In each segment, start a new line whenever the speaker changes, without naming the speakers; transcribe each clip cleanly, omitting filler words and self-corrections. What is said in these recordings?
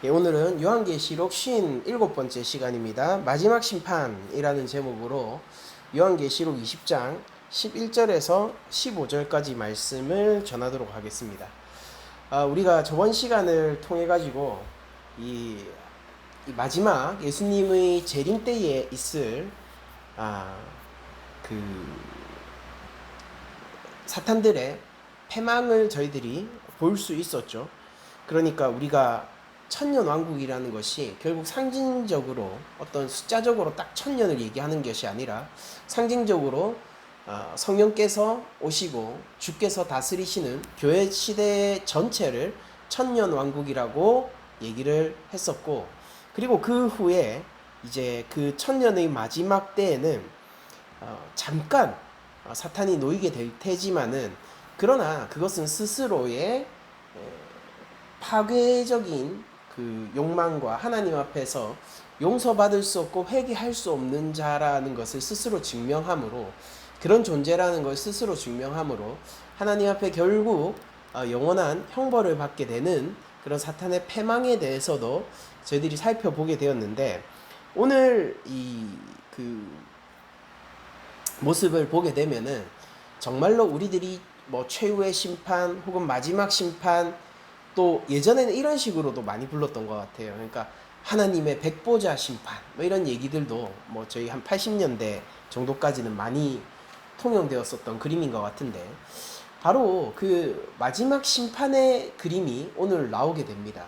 예, 오늘은 요한계시록 57번째 시간입니다. 마지막 심판이라는 제목으로 요한계시록 20장 11절에서 15절까지 말씀을 전하도록 하겠습니다. 우리가 저번 시간을 통해 가지고 이 마지막 예수님의 재림 때에 있을 그 사탄들의 패망을 저희들이 볼 수 있었죠. 그러니까 우리가 천년왕국이라는 것이 결국 상징적으로 어떤 숫자적으로 딱 천년을 얘기하는 것이 아니라 상징적으로 성령께서 오시고 주께서 다스리시는 교회 시대 전체를 천년왕국이라고 얘기를 했었고, 그리고 그 후에 이제 그 천년의 마지막 때에는 잠깐 사탄이 놓이게 될 테지만은, 그러나 그것은 스스로의 파괴적인 그 욕망과 하나님 앞에서 용서받을 수 없고 회개할 수 없는 자라는 것을 스스로 증명함으로, 그런 존재라는 걸 스스로 증명함으로 하나님 앞에 결국 영원한 형벌을 받게 되는 그런 사탄의 패망에 대해서도 저희들이 살펴보게 되었는데, 오늘 이 그 모습을 보게 되면은 정말로 우리들이 뭐 최후의 심판 혹은 마지막 심판, 또 예전에는 이런 식으로도 많이 불렀던 것 같아요. 그러니까 하나님의 백보자 심판 뭐 이런 얘기들도 뭐 저희 한 80년대 정도까지는 많이 통용되었었던 그림인 것 같은데, 바로 그 마지막 심판의 그림이 오늘 나오게 됩니다.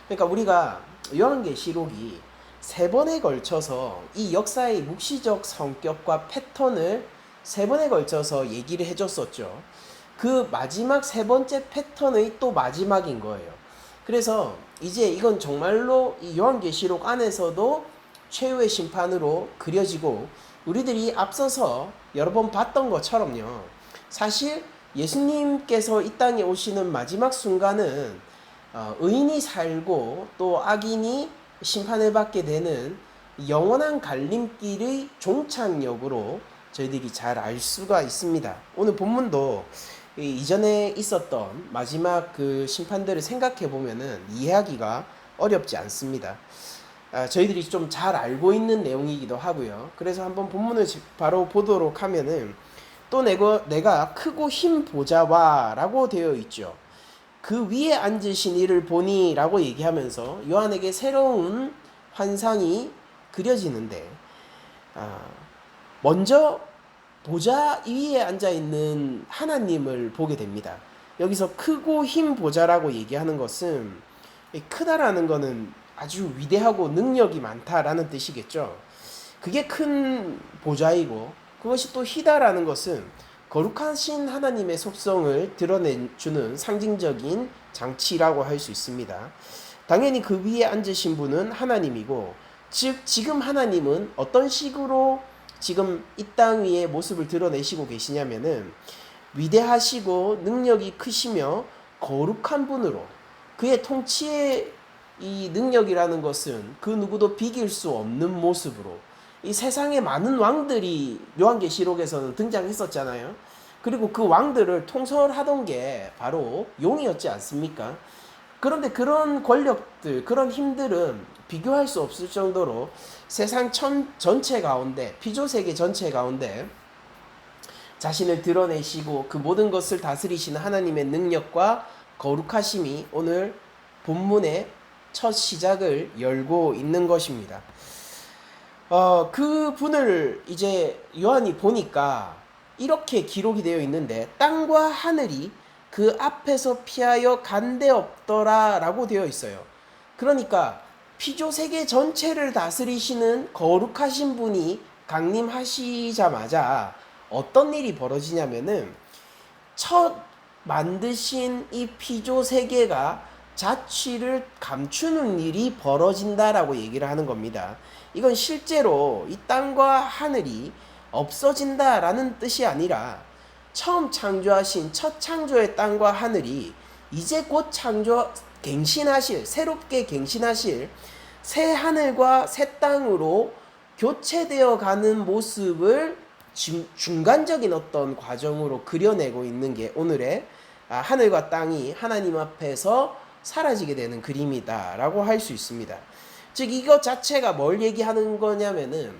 그러니까 우리가 요한계시록이 세 번에 걸쳐서 이 역사의 묵시적 성격과 패턴을 세 번에 걸쳐서 얘기를 해줬었죠. 그 마지막 세 번째 패턴의 또 마지막인 거예요. 그래서 이제 이건 정말로 이 요한계시록 안에서도 최후의 심판으로 그려지고, 우리들이 앞서서 여러 번 봤던 것처럼요, 사실 예수님께서 이 땅에 오시는 마지막 순간은 의인이 살고 또 악인이 심판을 받게 되는 영원한 갈림길의 종착역으로 저희들이 잘 알 수가 있습니다. 오늘 본문도 이전에 있었던 마지막 그 심판들을 생각해 보면은 이해하기가 어렵지 않습니다. 저희들이 좀 잘 알고 있는 내용이기도 하고요. 그래서 한번 본문을 바로 보도록 하면은, 또 내가 크고 흰 보좌와 라고 되어 있죠. 그 위에 앉으신 이를 보니 라고 얘기하면서 요한에게 새로운 환상이 그려지는데, 먼저 보좌 위에 앉아있는 하나님을 보게 됩니다. 여기서 크고 흰 보좌라고 얘기하는 것은, 크다라는 것은 아주 위대하고 능력이 많다라는 뜻이겠죠. 그게 큰 보좌이고, 그것이 또 희다라는 것은 거룩하신 하나님의 속성을 드러내주는 상징적인 장치라고 할 수 있습니다. 당연히 그 위에 앉으신 분은 하나님이고, 즉 지금 하나님은 어떤 식으로 지금 이 땅 위에 모습을 드러내시고 계시냐면은, 위대하시고 능력이 크시며 거룩한 분으로, 그의 통치의 이 능력이라는 것은 그 누구도 비길 수 없는 모습으로, 이 세상에 많은 왕들이 요한계시록에서는 등장했었잖아요. 그리고 그 왕들을 통솔하던 게 바로 용이었지 않습니까? 그런데 그런 권력들, 그런 힘들은 비교할 수 없을 정도로 세상 전체 가운데, 피조세계 전체 가운데 자신을 드러내시고 그 모든 것을 다스리시는 하나님의 능력과 거룩하심이 오늘 본문의 첫 시작을 열고 있는 것입니다. 그 분을 이제 요한이 보니까 이렇게 기록이 되어 있는데, 땅과 하늘이 그 앞에서 피하여 간데 없더라 라고 되어 있어요. 그러니까 피조세계 전체를 다스리시는 거룩하신 분이 강림하시자마자 어떤 일이 벌어지냐면은, 첫 만드신 이 피조세계가 자취를 감추는 일이 벌어진다라고 얘기를 하는 겁니다. 이건 실제로 이 땅과 하늘이 없어진다라는 뜻이 아니라, 처음 창조하신 첫 창조의 땅과 하늘이 이제 곧 갱신하실, 새롭게 갱신하실 새 하늘과 새 땅으로 교체되어 가는 모습을 중간적인 어떤 과정으로 그려내고 있는 게 오늘의 하늘과 땅이 하나님 앞에서 사라지게 되는 그림이다라고 할 수 있습니다. 즉 이것 자체가 뭘 얘기하는 거냐면은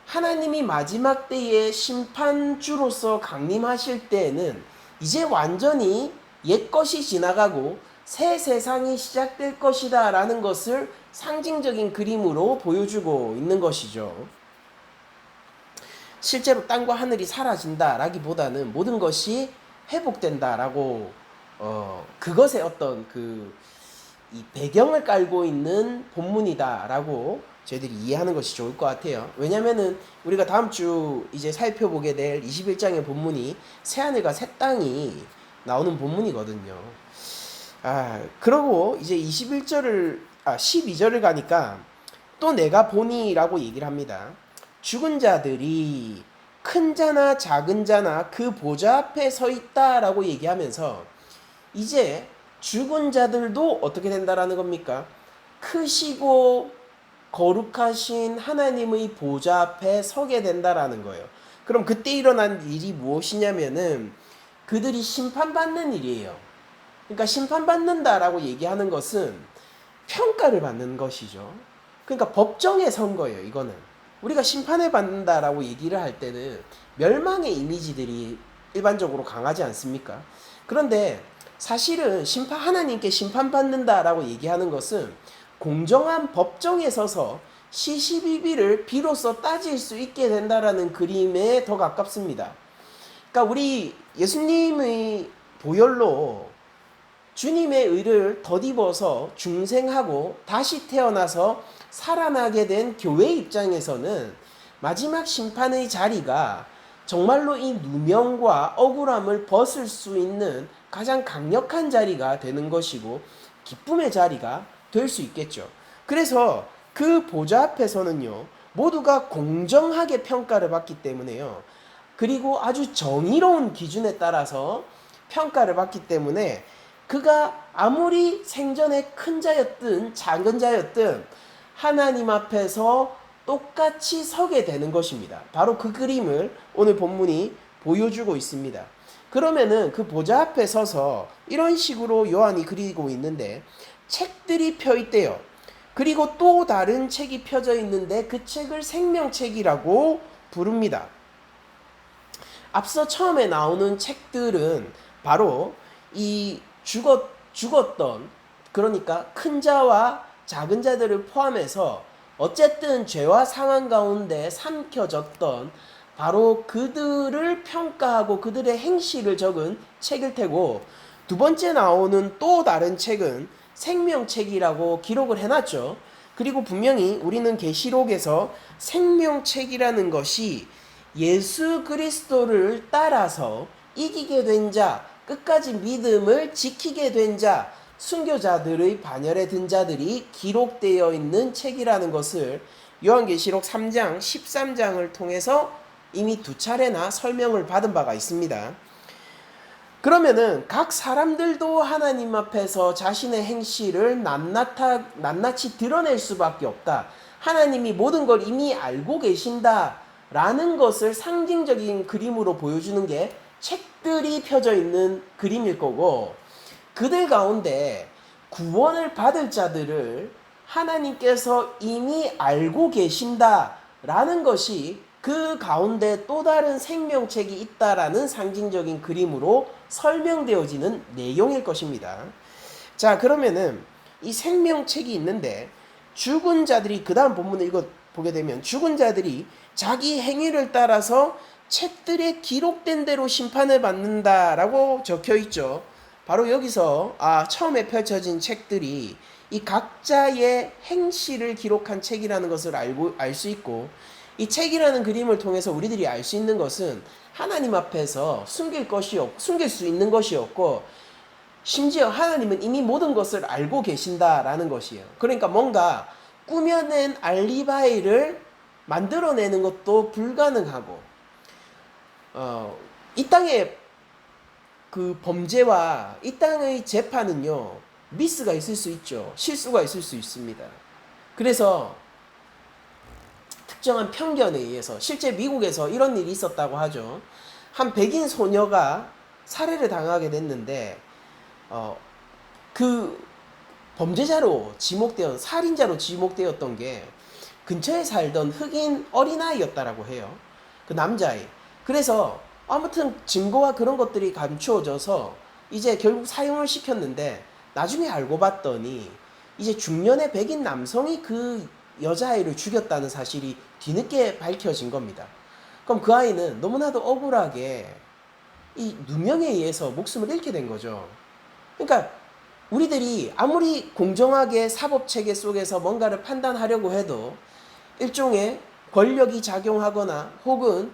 하나님이 마지막 때에 심판주로서 강림하실 때에는 이제 완전히 옛것이 지나가고 새 세상이 시작될 것이다 라는 것을 상징적인 그림으로 보여주고 있는 것이죠. 실제로 땅과 하늘이 사라진다 라기보다는 모든 것이 회복된다 라고 그것의 어떤 이 배경을 깔고 있는 본문이다 라고 저희들이 이해하는 것이 좋을 것 같아요. 왜냐면은 우리가 다음 주 이제 살펴보게 될 21장의 본문이 새하늘과 새 땅이 나오는 본문이거든요. 그러고 이제 12절을 가니까 또 내가 보니라고 얘기를 합니다. 죽은 자들이 큰 자나 작은 자나 그 보좌 앞에 서 있다라고 얘기하면서 이제 죽은 자들도 어떻게 된다라는 겁니까? 크시고 거룩하신 하나님의 보좌 앞에 서게 된다라는 거예요. 그럼 그때 일어난 일이 무엇이냐면은 그들이 심판받는 일이에요. 그러니까 심판받는다라고 얘기하는 것은 평가를 받는 것이죠. 그러니까 법정에 선 거예요. 이거는 우리가 심판을 받는다라고 얘기를 할 때는 멸망의 이미지들이 일반적으로 강하지 않습니까? 그런데 사실은 하나님께 심판받는다라고 얘기하는 것은 공정한 법정에 서서 시시비비를 비로소 따질 수 있게 된다라는 그림에 더 가깝습니다. 그러니까 우리 예수님의 보혈로 주님의 의를 덧입어서 중생하고 다시 태어나서 살아나게 된 교회 입장에서는 마지막 심판의 자리가 정말로 이 누명과 억울함을 벗을 수 있는 가장 강력한 자리가 되는 것이고 기쁨의 자리가 될 수 있겠죠. 그래서 그 보좌 앞에서는요, 모두가 공정하게 평가를 받기 때문에요. 그리고 아주 정의로운 기준에 따라서 평가를 받기 때문에 그가 아무리 생전에 큰 자였든 작은 자였든 하나님 앞에서 똑같이 서게 되는 것입니다. 바로 그 그림을 오늘 본문이 보여주고 있습니다. 그러면은 그 보좌 앞에 서서 이런 식으로 요한이 그리고 있는데 책들이 펴 있대요. 그리고 또 다른 책이 펴져 있는데 그 책을 생명책이라고 부릅니다. 앞서 처음에 나오는 책들은 바로 이 죽었던, 그러니까 큰 자와 작은 자들을 포함해서 어쨌든 죄와 상한 가운데 삼켜졌던 바로 그들을 평가하고 그들의 행실을 적은 책일 테고, 두 번째 나오는 또 다른 책은 생명책이라고 기록을 해놨죠. 그리고 분명히 우리는 계시록에서 생명책이라는 것이 예수 그리스도를 따라서 이기게 된 자, 끝까지 믿음을 지키게 된 자, 순교자들의 반열에 든 자들이 기록되어 있는 책이라는 것을 요한계시록 3장 13장을 통해서 이미 두 차례나 설명을 받은 바가 있습니다. 그러면은 각 사람들도 하나님 앞에서 자신의 행실을 낱낱이 드러낼 수밖에 없다. 하나님이 모든 걸 이미 알고 계신다라는 것을 상징적인 그림으로 보여주는 게 책들이 펴져 있는 그림일 거고, 그들 가운데 구원을 받을 자들을 하나님께서 이미 알고 계신다라는 것이 그 가운데 또 다른 생명책이 있다라는 상징적인 그림으로 설명되어지는 내용일 것입니다. 자, 그러면은 이 생명책이 있는데 죽은 자들이, 그 다음 본문을 읽어보게 되면 죽은 자들이 자기 행위를 따라서 책들에 기록된 대로 심판을 받는다라고 적혀 있죠. 바로 여기서 처음에 펼쳐진 책들이 이 각자의 행실을 기록한 책이라는 것을 알 수 있고, 이 책이라는 그림을 통해서 우리들이 알 수 있는 것은 하나님 앞에서 숨길 수 있는 것이 없고, 심지어 하나님은 이미 모든 것을 알고 계신다라는 것이에요. 그러니까 뭔가 꾸며낸 알리바이를 만들어내는 것도 불가능하고, 이 땅의 그 범죄와 이 땅의 재판은요, 미스가 있을 수 있죠. 실수가 있을 수 있습니다. 그래서 특정한 편견에 의해서, 실제 미국에서 이런 일이 있었다고 하죠. 한 백인 소녀가 살해를 당하게 됐는데 그 범죄자로 살인자로 지목되었던 게 근처에 살던 흑인 어린아이였다라고 해요. 그 남자아이. 그래서 아무튼 증거와 그런 것들이 감추어져서 이제 결국 사형을 시켰는데 나중에 알고 봤더니 이제 중년의 백인 남성이 그 여자아이를 죽였다는 사실이 뒤늦게 밝혀진 겁니다. 그럼 그 아이는 너무나도 억울하게 이 누명에 의해서 목숨을 잃게 된 거죠. 그러니까 우리들이 아무리 공정하게 사법체계 속에서 뭔가를 판단하려고 해도 일종의 권력이 작용하거나 혹은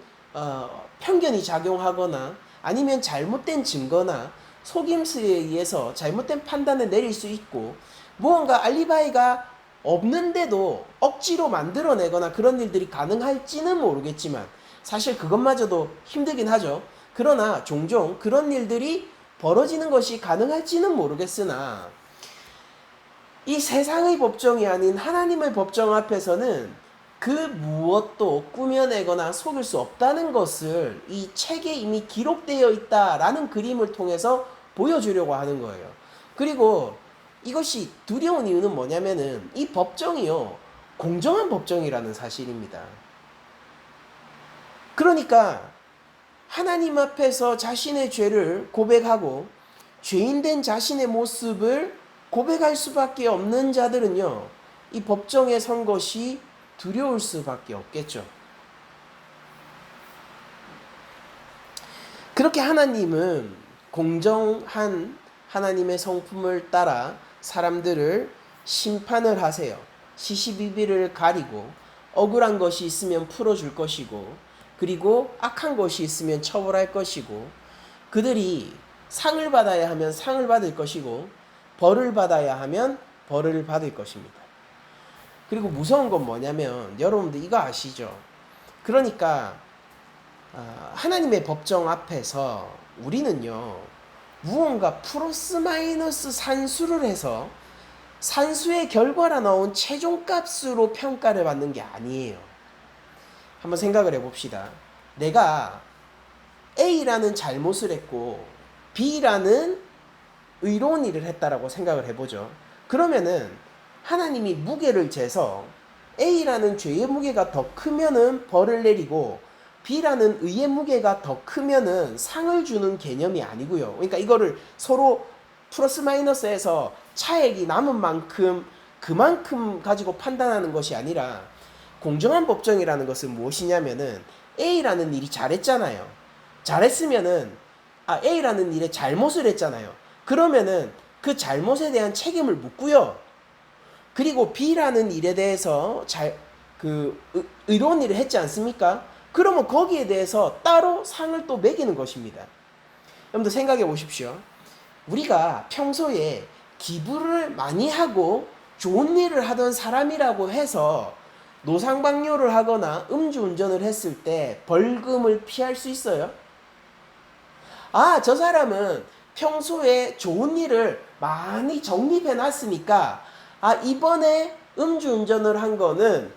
편견이 작용하거나 아니면 잘못된 증거나 속임수에 의해서 잘못된 판단을 내릴 수 있고 무언가 알리바이가 없는데도 억지로 만들어내거나 그런 일들이 가능할지는 모르겠지만 사실 그것마저도 힘들긴 하죠. 그러나 종종 그런 일들이 벌어지는 것이 가능할지는 모르겠으나 이 세상의 법정이 아닌 하나님의 법정 앞에서는 그 무엇도 꾸며내거나 속일 수 없다는 것을 이 책에 이미 기록되어 있다라는 그림을 통해서 보여주려고 하는 거예요. 그리고 이것이 두려운 이유는 뭐냐면은 이 법정이요, 공정한 법정이라는 사실입니다. 그러니까 하나님 앞에서 자신의 죄를 고백하고 죄인된 자신의 모습을 고백할 수밖에 없는 자들은요, 이 법정에 선 것이 두려울 수밖에 없겠죠. 그렇게 하나님은 공정한 하나님의 성품을 따라 사람들을 심판을 하세요. 시시비비를 가리고 억울한 것이 있으면 풀어줄 것이고 그리고 악한 것이 있으면 처벌할 것이고 그들이 상을 받아야 하면 상을 받을 것이고 벌을 받아야 하면 벌을 받을 것입니다. 그리고 무서운 건 뭐냐면 여러분들 이거 아시죠? 그러니까 하나님의 법정 앞에서 우리는요 무언가 플러스 마이너스 산수를 해서 산수의 결과로 나온 최종값으로 평가를 받는 게 아니에요. 한번 생각을 해봅시다. 내가 A라는 잘못을 했고 B라는 의로운 일을 했다라고 생각을 해보죠. 그러면은 하나님이 무게를 재서 A라는 죄의 무게가 더 크면은 벌을 내리고 B라는 의의 무게가 더 크면은 상을 주는 개념이 아니고요. 그러니까 이거를 서로 플러스 마이너스해서 차액이 남은 만큼 그만큼 가지고 판단하는 것이 아니라 공정한 법정이라는 것은 무엇이냐면은 A라는 일이 잘했잖아요. 잘했으면은 A라는 일에 잘못을 했잖아요. 그러면은 그 잘못에 대한 책임을 묻고요. 그리고 B라는 일에 대해서 의로운 일을 했지 않습니까? 그러면 거기에 대해서 따로 상을 또 매기는 것입니다. 여러분들 생각해 보십시오. 우리가 평소에 기부를 많이 하고 좋은 일을 하던 사람이라고 해서 노상방뇨를 하거나 음주운전을 했을 때 벌금을 피할 수 있어요? 저 사람은 평소에 좋은 일을 많이 정립해 놨으니까 이번에 음주운전을 한 거는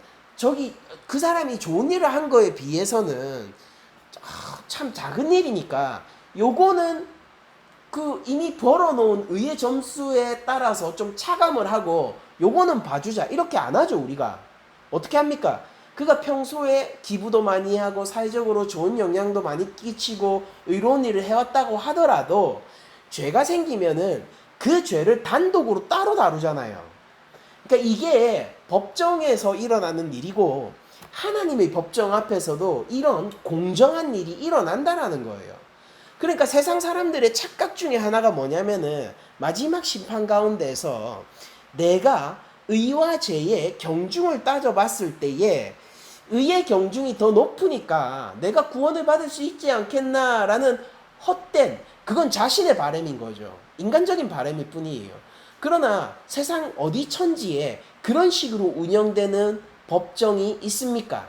그 사람이 좋은 일을 한 거에 비해서는 참 작은 일이니까 요거는 그 이미 벌어놓은 의의 점수에 따라서 좀 차감을 하고 요거는 봐주자 이렇게 안 하죠. 우리가 어떻게 합니까? 그가 평소에 기부도 많이 하고 사회적으로 좋은 영향도 많이 끼치고 의로운 일을 해왔다고 하더라도 죄가 생기면은 그 죄를 단독으로 따로 다루잖아요. 그러니까 이게 법정에서 일어나는 일이고 하나님의 법정 앞에서도 이런 공정한 일이 일어난다라는 거예요. 그러니까 세상 사람들의 착각 중에 하나가 뭐냐면은 마지막 심판 가운데서 내가 의와 죄의 경중을 따져봤을 때에 의의 경중이 더 높으니까 내가 구원을 받을 수 있지 않겠나라는 헛된 그건 자신의 바람인 거죠. 인간적인 바람일 뿐이에요. 그러나 세상 어디 천지에 그런 식으로 운영되는 법정이 있습니까?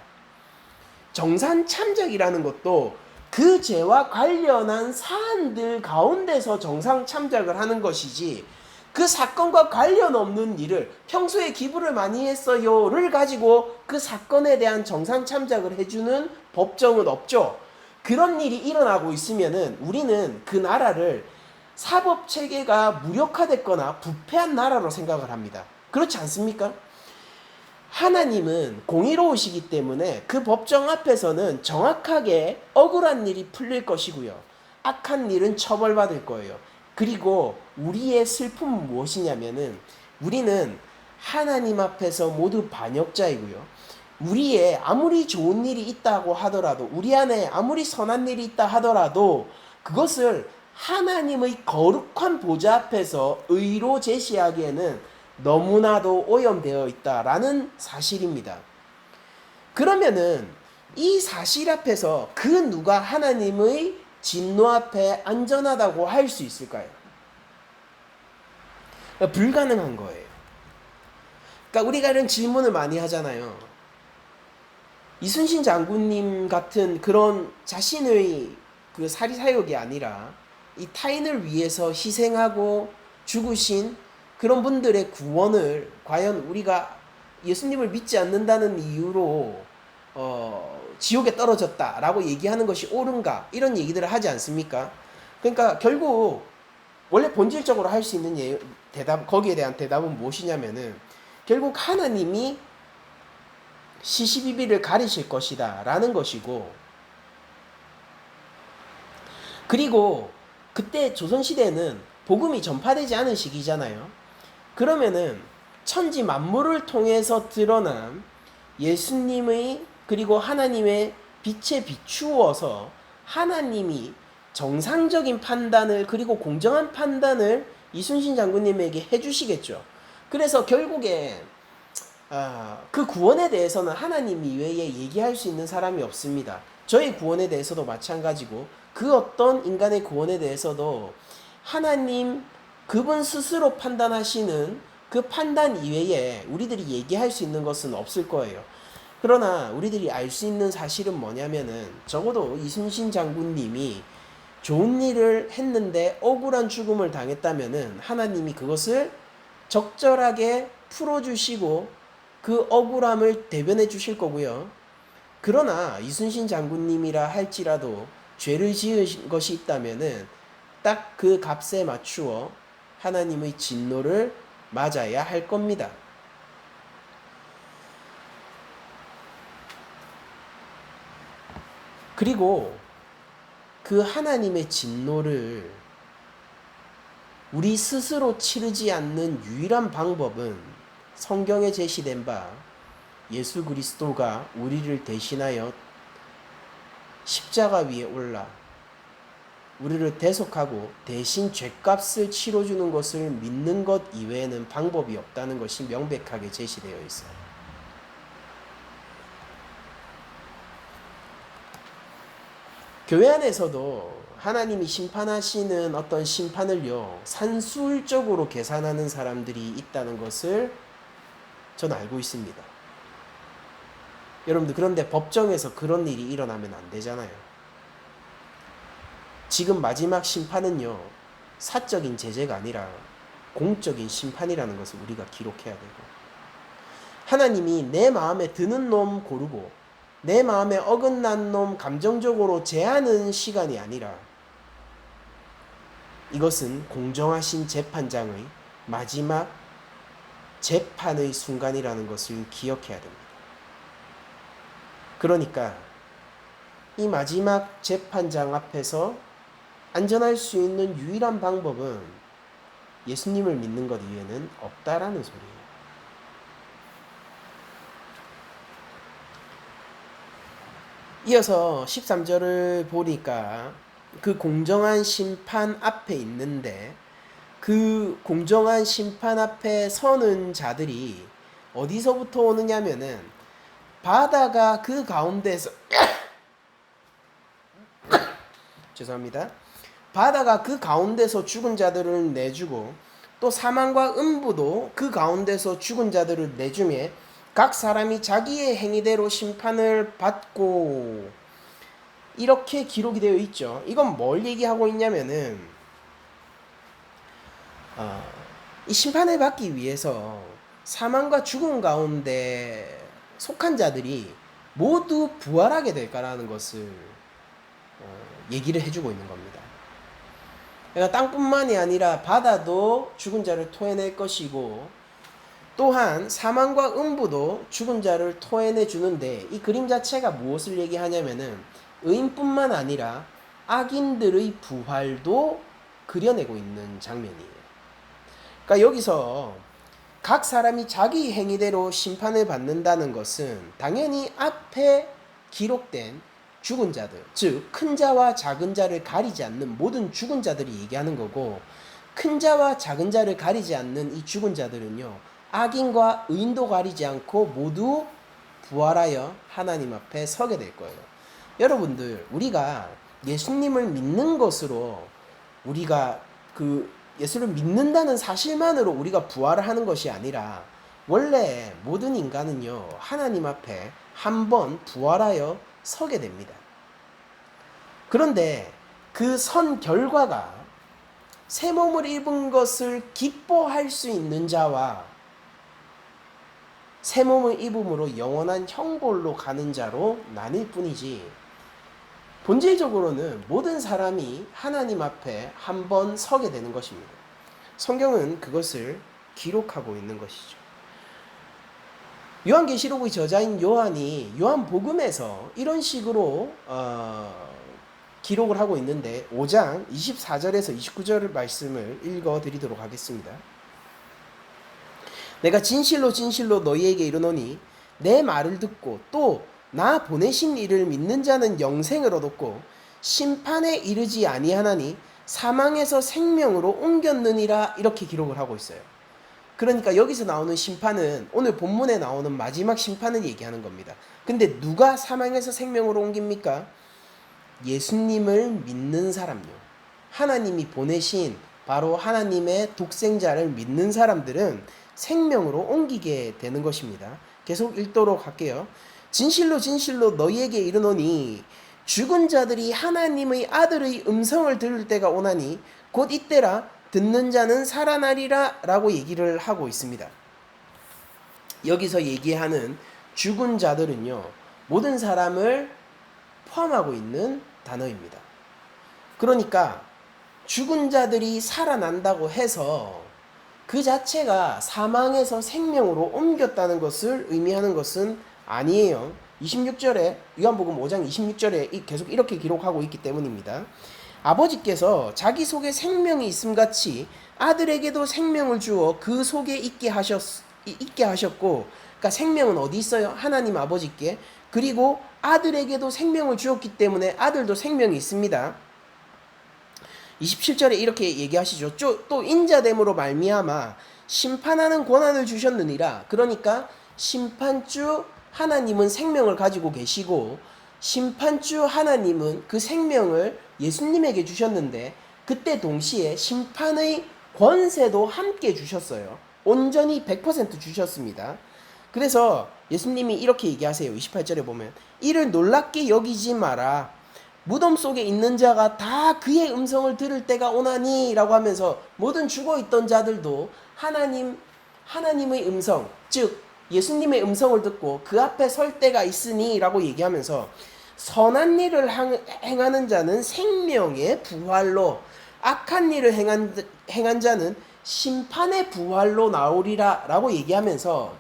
정산참작이라는 것도 그 죄와 관련한 사안들 가운데서 정상참작을 하는 것이지 그 사건과 관련 없는 일을 평소에 기부를 많이 했어요를 가지고 그 사건에 대한 정상참작을 해주는 법정은 없죠. 그런 일이 일어나고 있으면은 우리는 그 나라를 사법 체계가 무력화됐거나 부패한 나라로 생각을 합니다. 그렇지 않습니까? 하나님은 공의로우시기 때문에 그 법정 앞에서는 정확하게 억울한 일이 풀릴 것이고요. 악한 일은 처벌받을 거예요. 그리고 우리의 슬픔은 무엇이냐면은 우리는 하나님 앞에서 모두 반역자이고요. 우리의 아무리 좋은 일이 있다고 하더라도, 우리 안에 아무리 선한 일이 있다 하더라도 그것을 하나님의 거룩한 보좌 앞에서 의로 제시하기에는 너무나도 오염되어 있다라는 사실입니다. 그러면은 이 사실 앞에서 그 누가 하나님의 진노 앞에 안전하다고 할 수 있을까요? 불가능한 거예요. 그러니까 우리가 이런 질문을 많이 하잖아요. 이순신 장군님 같은 그런 자신의 그 사리사욕이 아니라 이 타인을 위해서 희생하고 죽으신 그런 분들의 구원을 과연 우리가 예수님을 믿지 않는다는 이유로 지옥에 떨어졌다라고 얘기하는 것이 옳은가, 이런 얘기들을 하지 않습니까? 그러니까 결국 원래 본질적으로 할 수 있는 대답, 거기에 대한 대답은 무엇이냐면은 결국 하나님이 시시비비를 가리실 것이다 라는 것이고, 그리고 그때 조선시대는 복음이 전파되지 않은 시기잖아요. 그러면은 천지 만물을 통해서 드러난 예수님의 그리고 하나님의 빛에 비추어서 하나님이 정상적인 판단을, 그리고 공정한 판단을 이순신 장군님에게 해주시겠죠. 그래서 결국에 그 구원에 대해서는 하나님 이외에 얘기할 수 있는 사람이 없습니다. 저희 구원에 대해서도 마찬가지고 그 어떤 인간의 구원에 대해서도 하나님 그분 스스로 판단하시는 그 판단 이외에 우리들이 얘기할 수 있는 것은 없을 거예요. 그러나 우리들이 알 수 있는 사실은 뭐냐면은 적어도 이순신 장군님이 좋은 일을 했는데 억울한 죽음을 당했다면은 하나님이 그것을 적절하게 풀어주시고 그 억울함을 대변해 주실 거고요. 그러나 이순신 장군님이라 할지라도 죄를 지은 것이 있다면은 딱 그 값에 맞추어 하나님의 진노를 맞아야 할 겁니다. 그리고 그 하나님의 진노를 우리 스스로 치르지 않는 유일한 방법은 성경에 제시된 바 예수 그리스도가 우리를 대신하여 십자가 위에 올라 우리를 대속하고 대신 죗값을 치러주는 것을 믿는 것 이외에는 방법이 없다는 것이 명백하게 제시되어 있어요. 교회 안에서도 하나님이 심판하시는 어떤 심판을요, 산술적으로 계산하는 사람들이 있다는 것을 전 알고 있습니다. 여러분들, 그런데 법정에서 그런 일이 일어나면 안 되잖아요. 지금 마지막 심판은요, 사적인 제재가 아니라 공적인 심판이라는 것을 우리가 기록해야 되고, 하나님이 내 마음에 드는 놈 고르고 내 마음에 어긋난 놈 감정적으로 제하는 시간이 아니라 이것은 공정하신 재판장의 마지막 재판의 순간이라는 것을 기억해야 됩니다. 그러니까 이 마지막 재판장 앞에서 안전할 수 있는 유일한 방법은 예수님을 믿는 것 이외에는 없다라는 소리예요. 이어서 13절을 보니까 그 공정한 심판 앞에 있는데, 그 공정한 심판 앞에 서는 자들이 어디서부터 오느냐면은 바다가 그 가운데서 죄송합니다. 바다가 그 가운데서 죽은 자들을 내주고 또 사망과 음부도 그 가운데서 죽은 자들을 내주매 각 사람이 자기의 행위대로 심판을 받고, 이렇게 기록이 되어 있죠. 이건 뭘 얘기하고 있냐면은 이 심판을 받기 위해서 사망과 죽음 가운데 속한 자들이 모두 부활하게 될 거라는 것을 얘기를 해주고 있는 겁니다. 그러니까 땅뿐만이 아니라 바다도 죽은 자를 토해낼 것이고, 또한 사망과 음부도 죽은 자를 토해내 주는데, 이 그림 자체가 무엇을 얘기하냐면은 의인뿐만 아니라 악인들의 부활도 그려내고 있는 장면이에요. 그러니까 여기서 각 사람이 자기 행위대로 심판을 받는다는 것은 당연히 앞에 기록된 죽은 자들, 즉 큰 자와 작은 자를 가리지 않는 모든 죽은 자들이 얘기하는 거고, 큰 자와 작은 자를 가리지 않는 이 죽은 자들은요, 악인과 의인도 가리지 않고 모두 부활하여 하나님 앞에 서게 될 거예요. 여러분들, 우리가 예수님을 믿는 것으로, 우리가 그 예수를 믿는다는 사실만으로 우리가 부활을 하는 것이 아니라, 원래 모든 인간은요, 하나님 앞에 한번 부활하여 서게 됩니다. 그런데 그 선 결과가 새 몸을 입은 것을 기뻐할 수 있는 자와 새 몸을 입음으로 영원한 형벌로 가는 자로 나뉠 뿐이지, 본질적으로는 모든 사람이 하나님 앞에 한번 서게 되는 것입니다. 성경은 그것을 기록하고 있는 것이죠. 요한계시록의 저자인 요한이 요한복음에서 이런 식으로 기록을 하고 있는데, 5장 24절에서 29절 말씀을 읽어드리도록 하겠습니다. 내가 진실로 진실로 너희에게 이르노니 내 말을 듣고 또 나 보내신 이를 믿는 자는 영생을 얻었고 심판에 이르지 아니하나니 사망에서 생명으로 옮겼느니라, 이렇게 기록을 하고 있어요. 그러니까 여기서 나오는 심판은 오늘 본문에 나오는 마지막 심판을 얘기하는 겁니다. 근데 누가 사망에서 생명으로 옮깁니까? 예수님을 믿는 사람요. 하나님이 보내신 바로 하나님의 독생자를 믿는 사람들은 생명으로 옮기게 되는 것입니다. 계속 읽도록 할게요. 진실로 진실로 너희에게 이르노니 죽은 자들이 하나님의 아들의 음성을 들을 때가 오나니 곧 이때라 듣는 자는 살아나리라 라고 얘기를 하고 있습니다. 여기서 얘기하는 죽은 자들은요, 모든 사람을 포함하고 있는 단어입니다. 그러니까 죽은 자들이 살아난다고 해서 그 자체가 사망에서 생명으로 옮겼다는 것을 의미하는 것은 아니에요. 26절에, 요한복음 5장 26절에 계속 이렇게 기록하고 있기 때문입니다. 아버지께서 자기 속에 생명이 있음 같이 아들에게도 생명을 주어 그 속에 있게 하셨고, 그러니까 생명은 어디 있어요? 하나님 아버지께. 그리고 아들에게도 생명을 주었기 때문에 아들도 생명이 있습니다. 27절에 이렇게 얘기하시죠. 또 인자됨으로 말미암아 심판하는 권한을 주셨느니라. 그러니까 심판주 하나님은 생명을 가지고 계시고, 심판주 하나님은 그 생명을 예수님에게 주셨는데, 그때 동시에 심판의 권세도 함께 주셨어요. 온전히 100% 주셨습니다. 그래서 예수님이 이렇게 얘기하세요. 28절에 보면 이를 놀랍게 여기지 마라. 무덤 속에 있는 자가 다 그의 음성을 들을 때가 오나니 라고 하면서, 모든 죽어있던 자들도 하나님의 음성, 즉 예수님의 음성을 듣고 그 앞에 설 때가 있으니 라고 얘기하면서, 선한 일을 행하는 자는 생명의 부활로, 악한 일을 행한 자는 심판의 부활로 나오리라 라고 얘기하면서,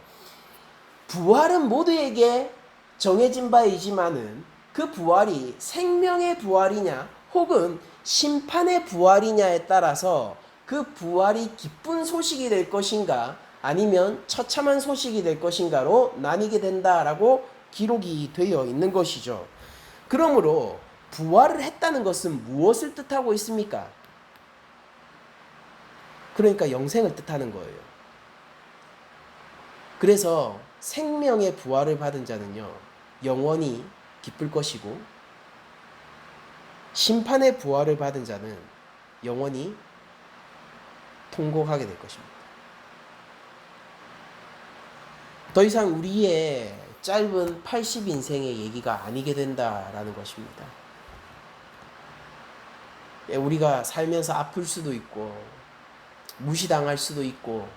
부활은 모두에게 정해진 바이지만은 그 부활이 생명의 부활이냐 혹은 심판의 부활이냐에 따라서 그 부활이 기쁜 소식이 될 것인가 아니면 처참한 소식이 될 것인가로 나뉘게 된다라고 기록이 되어 있는 것이죠. 그러므로 부활을 했다는 것은 무엇을 뜻하고 있습니까? 그러니까 영생을 뜻하는 거예요. 그래서 생명의 부활을 받은 자는요, 영원히 기쁠 것이고, 심판의 부활을 받은 자는 영원히 통곡하게 될 것입니다. 더 이상 우리의 짧은 80인생의 얘기가 아니게 된다라는 것입니다. 우리가 살면서 아플 수도 있고, 무시당할 수도 있고,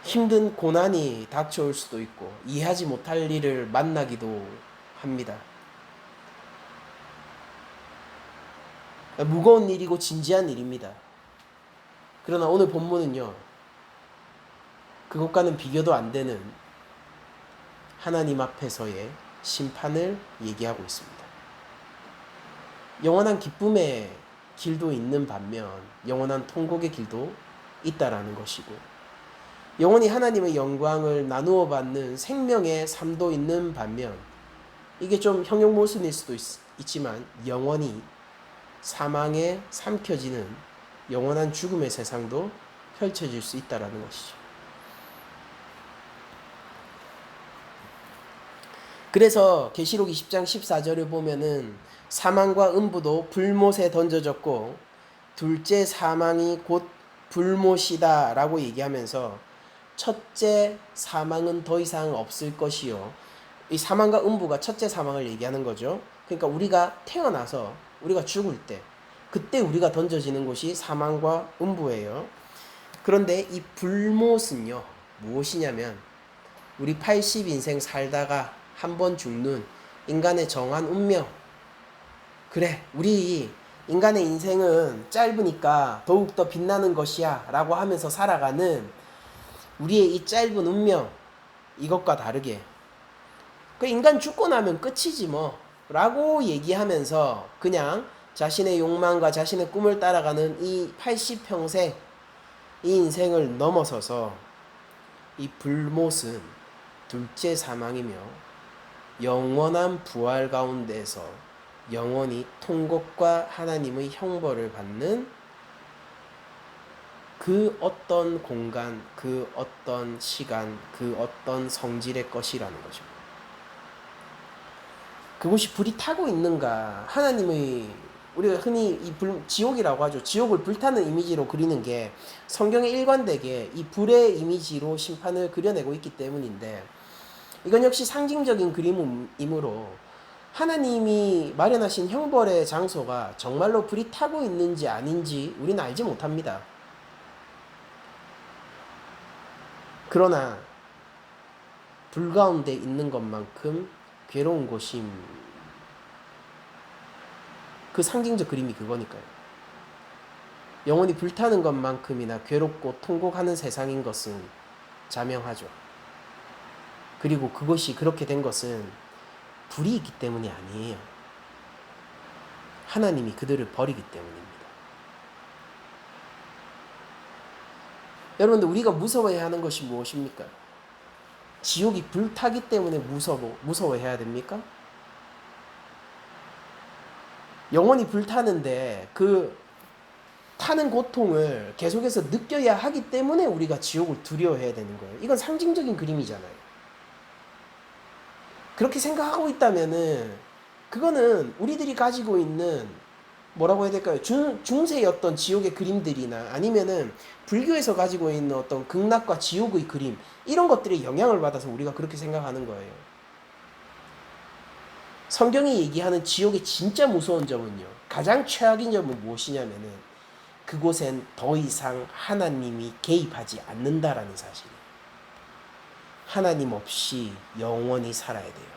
힘든 고난이 닥쳐올 수도 있고, 이해하지 못할 일을 만나기도 합니다. 무거운 일이고 진지한 일입니다. 그러나 오늘 본문은요, 그것과는 비교도 안 되는 하나님 앞에서의 심판을 얘기하고 있습니다. 영원한 기쁨의 길도 있는 반면 영원한 통곡의 길도 있다라는 것이고, 영원히 하나님의 영광을 나누어 받는 생명의 삶도 있는 반면, 이게 좀 형용모순일 수도 있지만 영원히 사망에 삼켜지는 영원한 죽음의 세상도 펼쳐질 수 있다라는 것이죠. 그래서 계시록 20장 14절을 보면은 사망과 음부도 불못에 던져졌고 둘째 사망이 곧 불못이다 라고 얘기하면서 첫째 사망은 더 이상 없을 것이요. 이 사망과 음부가 첫째 사망을 얘기하는 거죠. 그러니까 우리가 태어나서 우리가 죽을 때, 그때 우리가 던져지는 곳이 사망과 음부예요. 그런데 이 불못은요, 무엇이냐면 우리 80인생 살다가 한 번 죽는 인간의 정한 운명. 그래, 우리 인간의 인생은 짧으니까 더욱더 빛나는 것이야 라고 하면서 살아가는 우리의 이 짧은 운명, 이것과 다르게 그 인간 죽고 나면 끝이지 뭐 라고 얘기하면서 그냥 자신의 욕망과 자신의 꿈을 따라가는 이 80평생 이 인생을 넘어서서 이 불못은 둘째 사망이며 영원한 부활 가운데서 영원히 통곡과 하나님의 형벌을 받는 그 어떤 공간, 그 어떤 시간, 그 어떤 성질의 것이라는 거죠. 그곳이 불이 타고 있는가? 하나님의, 우리가 흔히 지옥이라고 하죠. 지옥을 불타는 이미지로 그리는 게 성경에 일관되게 이 불의 이미지로 심판을 그려내고 있기 때문인데, 이건 역시 상징적인 그림이므로 하나님이 마련하신 형벌의 장소가 정말로 불이 타고 있는지 아닌지 우리는 알지 못합니다. 그러나 불 가운데 있는 것만큼 괴로운 곳이, 그 상징적 그림이 그거니까요. 영원히 불타는 것만큼이나 괴롭고 통곡하는 세상인 것은 자명하죠. 그리고 그것이 그렇게 된 것은 불이 있기 때문이 아니에요. 하나님이 그들을 버리기 때문입니다. 여러분들, 우리가 무서워해야 하는 것이 무엇입니까? 지옥이 불타기 때문에 무서워해야 됩니까? 영원히 불타는데 그 타는 고통을 계속해서 느껴야 하기 때문에 우리가 지옥을 두려워해야 되는 거예요. 이건 상징적인 그림이잖아요. 그렇게 생각하고 있다면은 그거는 우리들이 가지고 있는, 뭐라고 해야 될까요? 중세의 어떤 지옥의 그림들이나 아니면은 불교에서 가지고 있는 어떤 극락과 지옥의 그림, 이런 것들에 영향을 받아서 우리가 그렇게 생각하는 거예요. 성경이 얘기하는 지옥의 진짜 무서운 점은요, 가장 최악인 점은 무엇이냐면은 그곳엔 더 이상 하나님이 개입하지 않는다라는 사실이에요. 하나님 없이 영원히 살아야 돼요.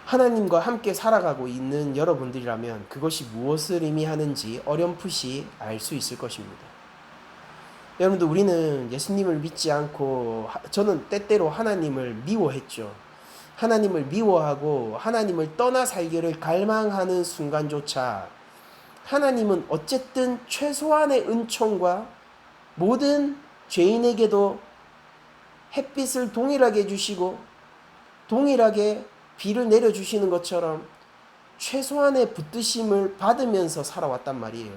하나님과 함께 살아가고 있는 여러분들이라면 그것이 무엇을 의미하는지 어렴풋이 알 수 있을 것입니다. 여러분들, 우리는 예수님을 믿지 않고, 저는 때때로 하나님을 미워했죠. 하나님을 미워하고 하나님을 떠나 살기를 갈망하는 순간조차 하나님은 어쨌든 최소한의 은총과 모든 죄인에게도 햇빛을 동일하게 해주시고 동일하게 비를 내려주시는 것처럼 최소한의 붙드심을 받으면서 살아왔단 말이에요.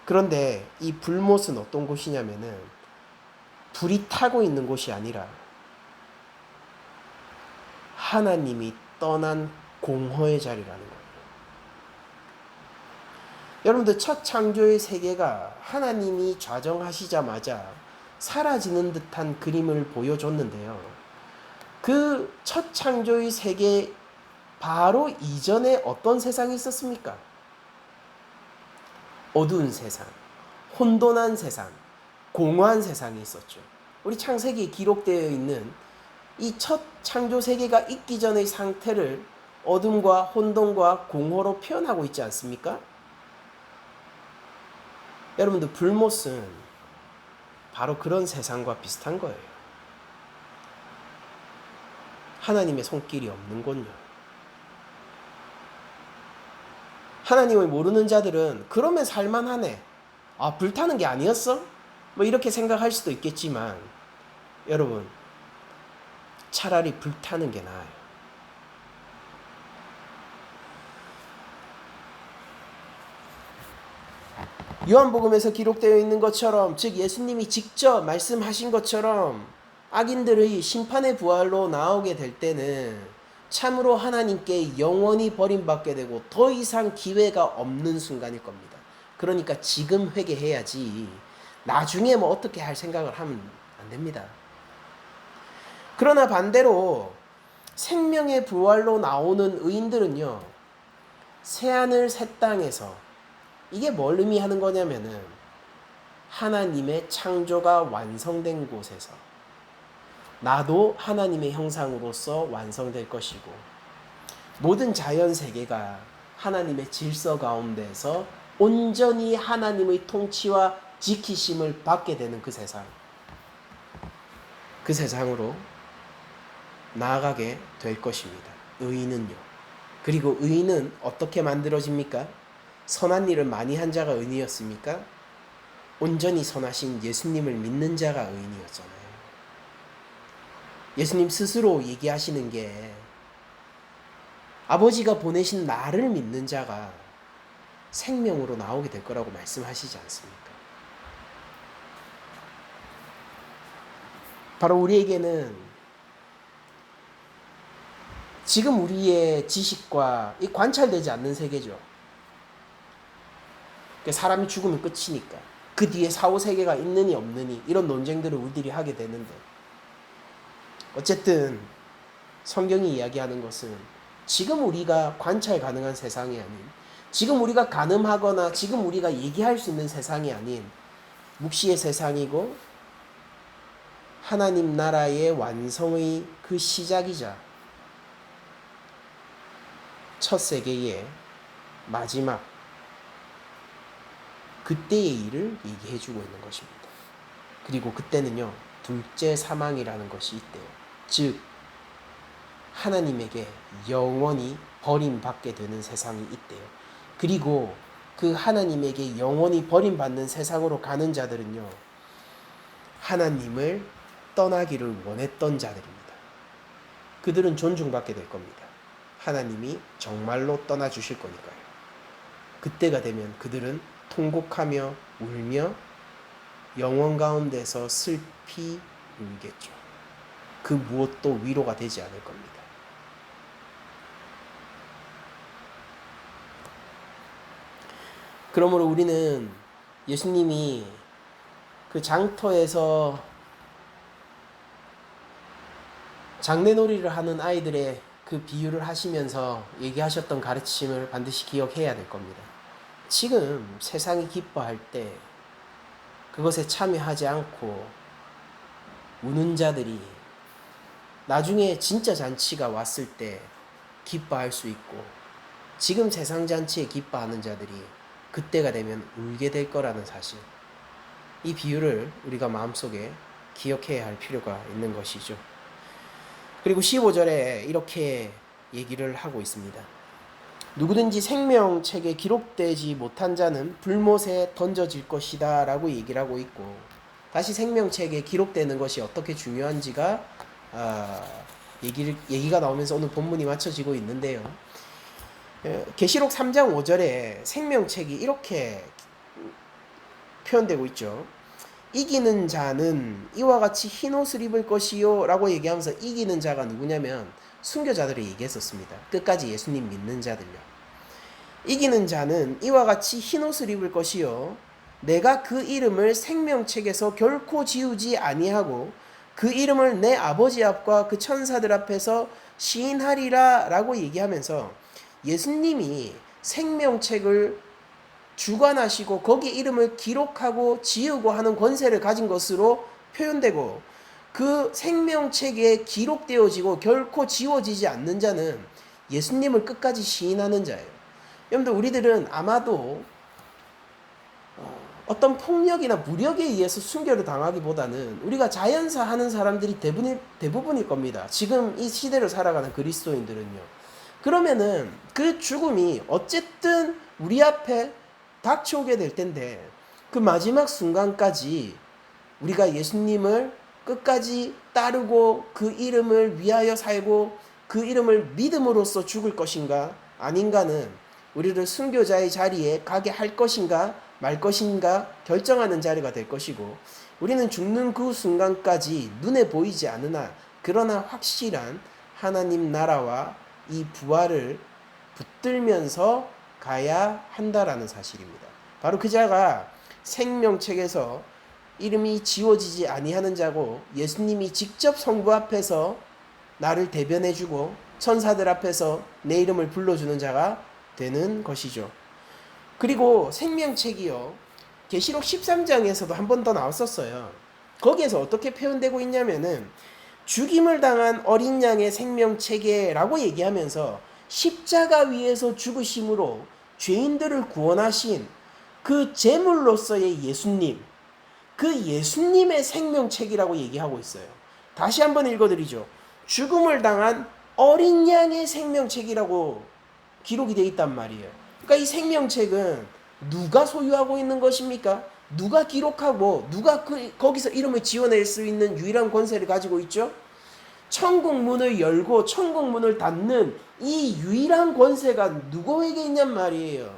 그런데 이 불못은 어떤 곳이냐면은 불이 타고 있는 곳이 아니라 하나님이 떠난 공허의 자리라는 거예요. 여러분들, 첫 창조의 세계가 하나님이 좌정하시자마자 사라지는 듯한 그림을 보여줬는데요. 그 첫 창조의 세계 바로 이전에 어떤 세상이 있었습니까? 어두운 세상, 혼돈한 세상, 공허한 세상이 있었죠. 우리 창세기에 기록되어 있는 이 첫 창조 세계가 있기 전의 상태를 어둠과 혼돈과 공허로 표현하고 있지 않습니까? 여러분들, 불못은 바로 그런 세상과 비슷한 거예요. 하나님의 손길이 없는군요. 하나님을 모르는 자들은 그러면 살만하네, 아, 불타는 게 아니었어? 뭐 이렇게 생각할 수도 있겠지만, 여러분, 차라리 불타는 게 나아요. 요한복음에서 기록되어 있는 것처럼, 즉 예수님이 직접 말씀하신 것처럼 악인들의 심판의 부활로 나오게 될 때는 참으로 하나님께 영원히 버림받게 되고 더 이상 기회가 없는 순간일 겁니다. 그러니까 지금 회개해야지 나중에 뭐 어떻게 할 생각을 하면 안 됩니다. 그러나 반대로 생명의 부활로 나오는 의인들은요, 새하늘 새 땅에서, 이게 뭘 의미하는 거냐면은 하나님의 창조가 완성된 곳에서 나도 하나님의 형상으로서 완성될 것이고, 모든 자연 세계가 하나님의 질서 가운데서 온전히 하나님의 통치와 지키심을 받게 되는 그 세상, 그 세상으로 나아가게 될 것입니다. 의인은요. 그리고 의인은 어떻게 만들어집니까? 선한 일을 많이 한 자가 의인이었습니까? 온전히 선하신 예수님을 믿는 자가 의인이었잖아요. 예수님 스스로 얘기하시는 게 아버지가 보내신 나를 믿는 자가 생명으로 나오게 될 거라고 말씀하시지 않습니까? 바로 우리에게는 지금 우리의 지식과 이 관찰되지 않는 세계죠. 사람이 죽으면 끝이니까 그 뒤에 사후세계가 있느니 없느니 이런 논쟁들을 우리들이 하게 되는데, 어쨌든 성경이 이야기하는 것은 지금 우리가 관찰 가능한 세상이 아닌, 지금 우리가 가늠하거나 지금 우리가 얘기할 수 있는 세상이 아닌 묵시의 세상이고, 하나님 나라의 완성의 그 시작이자 첫 세계의 마지막, 그때의 일을 얘기해주고 있는 것입니다. 그리고 그때는요, 둘째 사망이라는 것이 있대요. 즉 하나님에게 영원히 버림받게 되는 세상이 있대요. 그리고 그 하나님에게 영원히 버림받는 세상으로 가는 자들은요, 하나님을 떠나기를 원했던 자들입니다. 그들은 존중받게 될 겁니다. 하나님이 정말로 떠나주실 거니까요. 그때가 되면 그들은 통곡하며 울며 영원 가운데서 슬피 울겠죠. 그 무엇도 위로가 되지 않을 겁니다. 그러므로 우리는 예수님이 그 장터에서 장례놀이를 하는 아이들의 그 비유를 하시면서 얘기하셨던 가르침을 반드시 기억해야 될 겁니다. 지금 세상이 기뻐할 때 그것에 참여하지 않고 우는 자들이 나중에 진짜 잔치가 왔을 때 기뻐할 수 있고, 지금 세상 잔치에 기뻐하는 자들이 그때가 되면 울게 될 거라는 사실, 이 비유를 우리가 마음속에 기억해야 할 필요가 있는 것이죠. 그리고 15절에 이렇게 얘기를 하고 있습니다. 누구든지 생명책에 기록되지 못한 자는 불못에 던져질 것이다 라고 얘기를 하고 있고, 다시 생명책에 기록되는 것이 어떻게 중요한지가 얘기가 나오면서 오늘 본문이 맞춰지고 있는데요. 계시록 3장 5절에 생명책이 이렇게 표현되고 있죠. 이기는 자는 이와 같이 흰 옷을 입을 것이요 라고 얘기하면서, 이기는 자가 누구냐면 순교자들을 얘기했었습니다. 끝까지 예수님 믿는 자들요. 이기는 자는 이와 같이 흰 옷을 입을 것이요 내가 그 이름을 생명책에서 결코 지우지 아니하고 그 이름을 내 아버지 앞과 그 천사들 앞에서 시인하리라 라고 얘기하면서, 예수님이 생명책을 주관하시고 거기 이름을 기록하고 지우고 하는 권세를 가진 것으로 표현되고, 그 그 생명책에 기록되어지고 결코 지워지지 않는 자는 예수님을 끝까지 시인하는 자예요. 여러분들, 우리들은 아마도 어떤 폭력이나 무력에 의해서 순교를 당하기보다는 우리가 자연사 하는 사람들이 대부분일 겁니다. 지금 이 시대를 살아가는 그리스도인들은요. 그러면은 그 죽음이 어쨌든 우리 앞에 닥쳐오게 될 텐데, 그 마지막 순간까지 우리가 예수님을 끝까지 따르고 그 이름을 위하여 살고 그 이름을 믿음으로써 죽을 것인가 아닌가는 우리를 순교자의 자리에 가게 할 것인가 말 것인가 결정하는 자리가 될 것이고, 우리는 죽는 그 순간까지 눈에 보이지 않으나 그러나 확실한 하나님 나라와 이 부활을 붙들면서 가야 한다라는 사실입니다. 바로 그 자가 생명책에서 이름이 지워지지 아니하는 자고, 예수님이 직접 성부 앞에서 나를 대변해주고 천사들 앞에서 내 이름을 불러주는 자가 되는 것이죠. 그리고 생명책이요, 계시록 13장에서도 한 번 더 나왔었어요. 거기에서 어떻게 표현되고 있냐면은 죽임을 당한 어린 양의 생명책에라고 얘기하면서 십자가 위에서 죽으심으로 죄인들을 구원하신 그 제물로서의 예수님, 그 예수님의 생명책이라고 얘기하고 있어요. 다시 한번 읽어드리죠. 죽음을 당한 어린 양의 생명책이라고 기록이 되어 있단 말이에요. 그러니까 이 생명책은 누가 소유하고 있는 것입니까? 누가 기록하고 누가 거기서 이름을 지어낼 수 있는 유일한 권세를 가지고 있죠? 천국 문을 열고 천국 문을 닫는 이 유일한 권세가 누구에게 있냔 말이에요.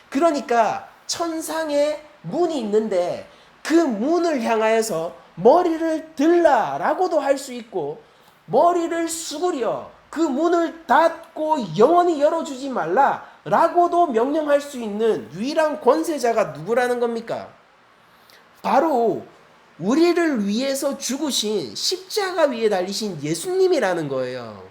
그러니까 천상에 문이 있는데 그 문을 향하여서 머리를 들라라고도 할 수 있고, 머리를 수그려 그 문을 닫고 영원히 열어주지 말라라고도 명령할 수 있는 유일한 권세자가 누구라는 겁니까? 바로 우리를 위해서 죽으신 십자가 위에 달리신 예수님이라는 거예요.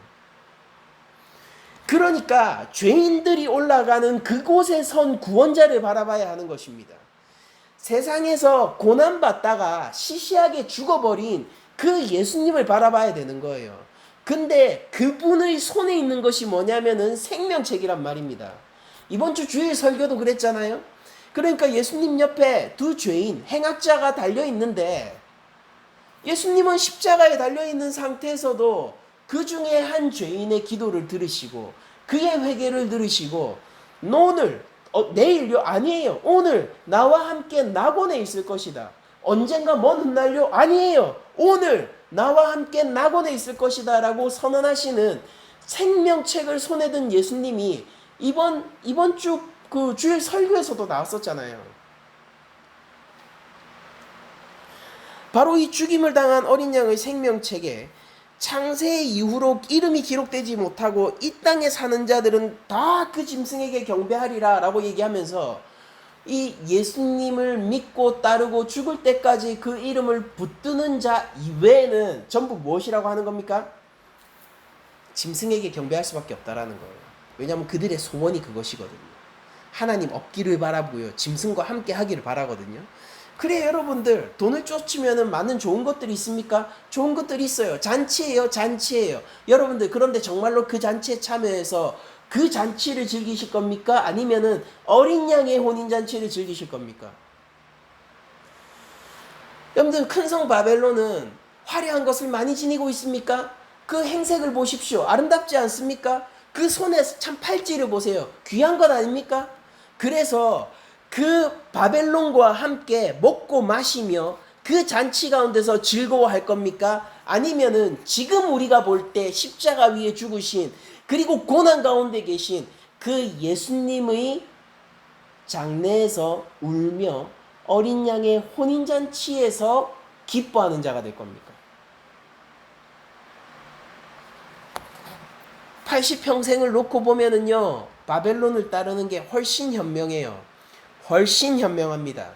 그러니까 죄인들이 올라가는 그곳에 선 구원자를 바라봐야 하는 것입니다. 세상에서 고난받다가 시시하게 죽어버린 그 예수님을 바라봐야 되는 거예요. 근데 그분의 손에 있는 것이 뭐냐면은 생명책이란 말입니다. 이번 주 주일 설교도 그랬잖아요. 그러니까 예수님 옆에 두 죄인, 행악자가 달려있는데, 예수님은 십자가에 달려있는 상태에서도 그 중에 한 죄인의 기도를 들으시고 그의 회개를 들으시고, 오늘 내일요? 아니에요. 오늘 나와 함께 낙원에 있을 것이다. 언젠가 먼 훗날요? 아니에요. 오늘 나와 함께 낙원에 있을 것이다 라고 선언하시는 생명책을 손에 든 예수님이 이번 주 그 주일 설교에서도 나왔었잖아요. 바로 이 죽임을 당한 어린 양의 생명책에 창세 이후로 이름이 기록되지 못하고 이 땅에 사는 자들은 다 그 짐승에게 경배하리라 라고 얘기하면서, 이 예수님을 믿고 따르고 죽을 때까지 그 이름을 붙드는 자 이외에는 전부 무엇이라고 하는 겁니까? 짐승에게 경배할 수밖에 없다라는 거예요. 왜냐하면 그들의 소원이 그것이거든요. 하나님 없기를 바라고요, 짐승과 함께 하기를 바라거든요. 그래, 여러분들 돈을 쫓으면 많은 좋은 것들이 있습니까? 좋은 것들이 있어요. 잔치예요, 잔치예요. 여러분들, 그런데 정말로 그 잔치에 참여해서 그 잔치를 즐기실 겁니까? 아니면은 어린 양의 혼인잔치를 즐기실 겁니까? 여러분들, 큰 성 바벨론은 화려한 것을 많이 지니고 있습니까? 그 행색을 보십시오. 아름답지 않습니까? 그 손에 참 팔찌를 보세요. 귀한 것 아닙니까? 그래서 그 바벨론과 함께 먹고 마시며 그 잔치 가운데서 즐거워할 겁니까? 아니면은 지금 우리가 볼 때 십자가 위에 죽으신, 그리고 고난 가운데 계신 그 예수님의 장례에서 울며 어린 양의 혼인잔치에서 기뻐하는 자가 될 겁니까? 80평생을 놓고 보면은요, 바벨론을 따르는 게 훨씬 현명해요. 훨씬 현명합니다.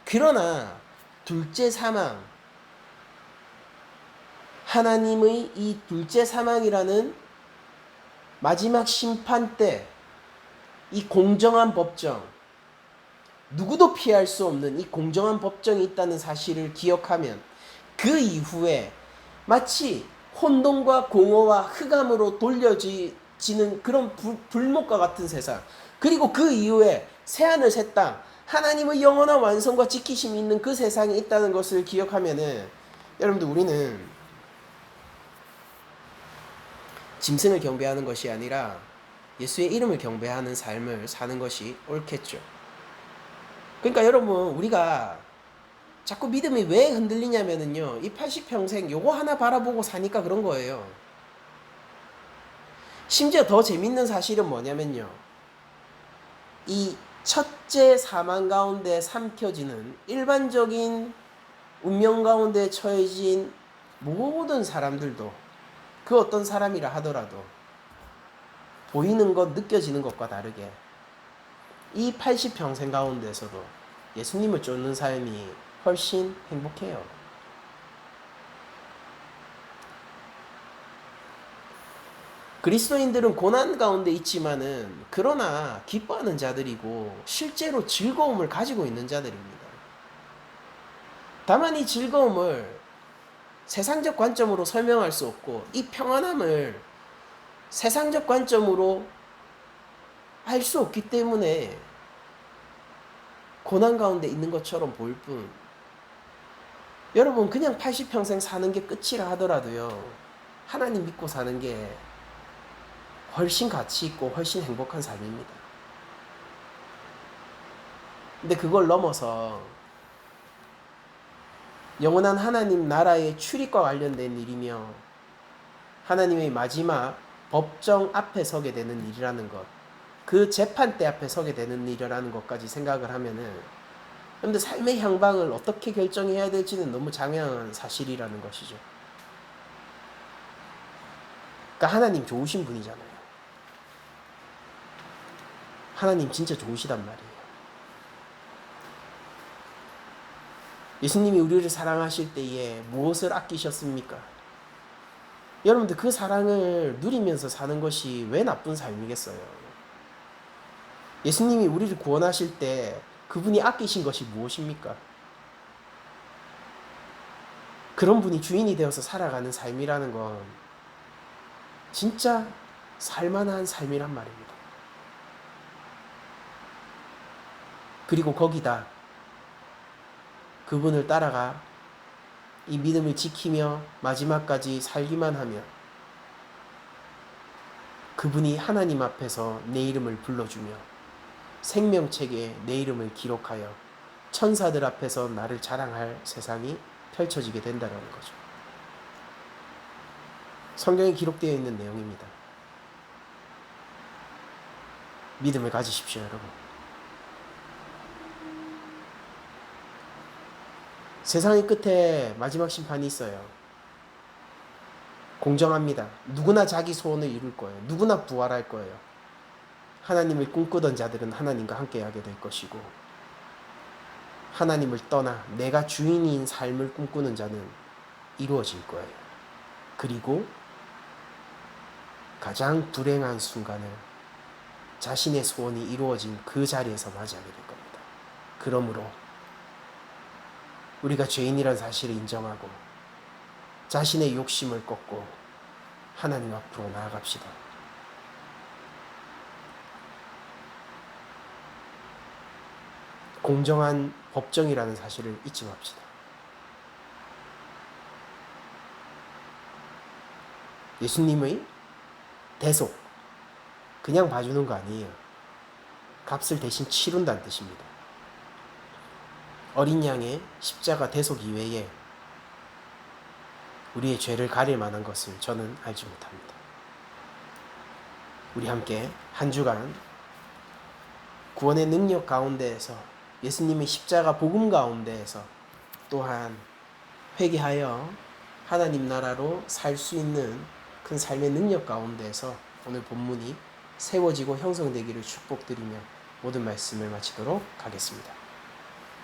그러나 둘째 사망, 하나님의 이 둘째 사망이라는 마지막 심판 때 이 공정한 법정, 누구도 피할 수 없는 이 공정한 법정이 있다는 사실을 기억하면 그 이후에 마치 혼돈과 공허와 흑암으로 돌려지는 그런 불목과 같은 세상. 그리고 그 이후에 새하늘 새 땅, 하나님의 영원한 완성과 지키심이 있는 그 세상이 있다는 것을 기억하면은 여러분들 우리는 짐승을 경배하는 것이 아니라 예수의 이름을 경배하는 삶을 사는 것이 옳겠죠. 그러니까 여러분 우리가 자꾸 믿음이 왜 흔들리냐면은요, 이 80평생 요거 하나 바라보고 사니까 그런 거예요. 심지어 더 재밌는 사실은 뭐냐면요, 이 첫째 사망 가운데 삼켜지는 일반적인 운명 가운데 처해진 모든 사람들도 그 어떤 사람이라 하더라도 보이는 것, 느껴지는 것과 다르게 이 80평생 가운데서도 예수님을 쫓는 삶이 훨씬 행복해요. 그리스도인들은 고난 가운데 있지만은 그러나 기뻐하는 자들이고 실제로 즐거움을 가지고 있는 자들입니다. 다만 이 즐거움을 세상적 관점으로 설명할 수 없고 이 평안함을 세상적 관점으로 알 수 없기 때문에 고난 가운데 있는 것처럼 보일 뿐, 여러분 그냥 80평생 사는 게 끝이라 하더라도요, 하나님 믿고 사는 게 훨씬 가치 있고 훨씬 행복한 삶입니다. 근데 그걸 넘어서 영원한 하나님 나라의 출입과 관련된 일이며 하나님의 마지막 법정 앞에 서게 되는 일이라는 것, 그 재판대 앞에 서게 되는 일이라는 것까지 생각을 하면은 근데 삶의 향방을 어떻게 결정해야 될지는 너무 장황한 사실이라는 것이죠. 그러니까 하나님 좋으신 분이잖아요. 하나님 진짜 좋으시단 말이에요. 예수님이 우리를 사랑하실 때에 무엇을 아끼셨습니까? 여러분들 그 사랑을 누리면서 사는 것이 왜 나쁜 삶이겠어요? 예수님이 우리를 구원하실 때 그분이 아끼신 것이 무엇입니까? 그런 분이 주인이 되어서 살아가는 삶이라는 건 진짜 살만한 삶이란 말입니다. 그리고 거기다 그분을 따라가 이 믿음을 지키며 마지막까지 살기만 하며 그분이 하나님 앞에서 내 이름을 불러주며 생명책에 내 이름을 기록하여 천사들 앞에서 나를 자랑할 세상이 펼쳐지게 된다는 거죠. 성경에 기록되어 있는 내용입니다. 믿음을 가지십시오, 여러분. 세상의 끝에 마지막 심판이 있어요. 공정합니다. 누구나 자기 소원을 이룰 거예요. 누구나 부활할 거예요. 하나님을 꿈꾸던 자들은 하나님과 함께하게 될 것이고, 하나님을 떠나 내가 주인인 삶을 꿈꾸는 자는 이루어질 거예요. 그리고 가장 불행한 순간을 자신의 소원이 이루어진 그 자리에서 맞이하게 될 겁니다. 그러므로 우리가 죄인이라는 사실을 인정하고 자신의 욕심을 꺾고 하나님 앞으로 나아갑시다. 공정한 법정이라는 사실을 잊지 맙시다. 예수님의 대속, 그냥 봐주는 거 아니에요. 값을 대신 치른다는 뜻입니다. 어린 양의 십자가 대속 이외에 우리의 죄를 가릴 만한 것을 저는 알지 못합니다. 우리 함께 한 주간 구원의 능력 가운데에서 예수님의 십자가 복음 가운데에서 또한 회개하여 하나님 나라로 살 수 있는 큰 삶의 능력 가운데에서 오늘 본문이 세워지고 형성되기를 축복드리며 모든 말씀을 마치도록 하겠습니다.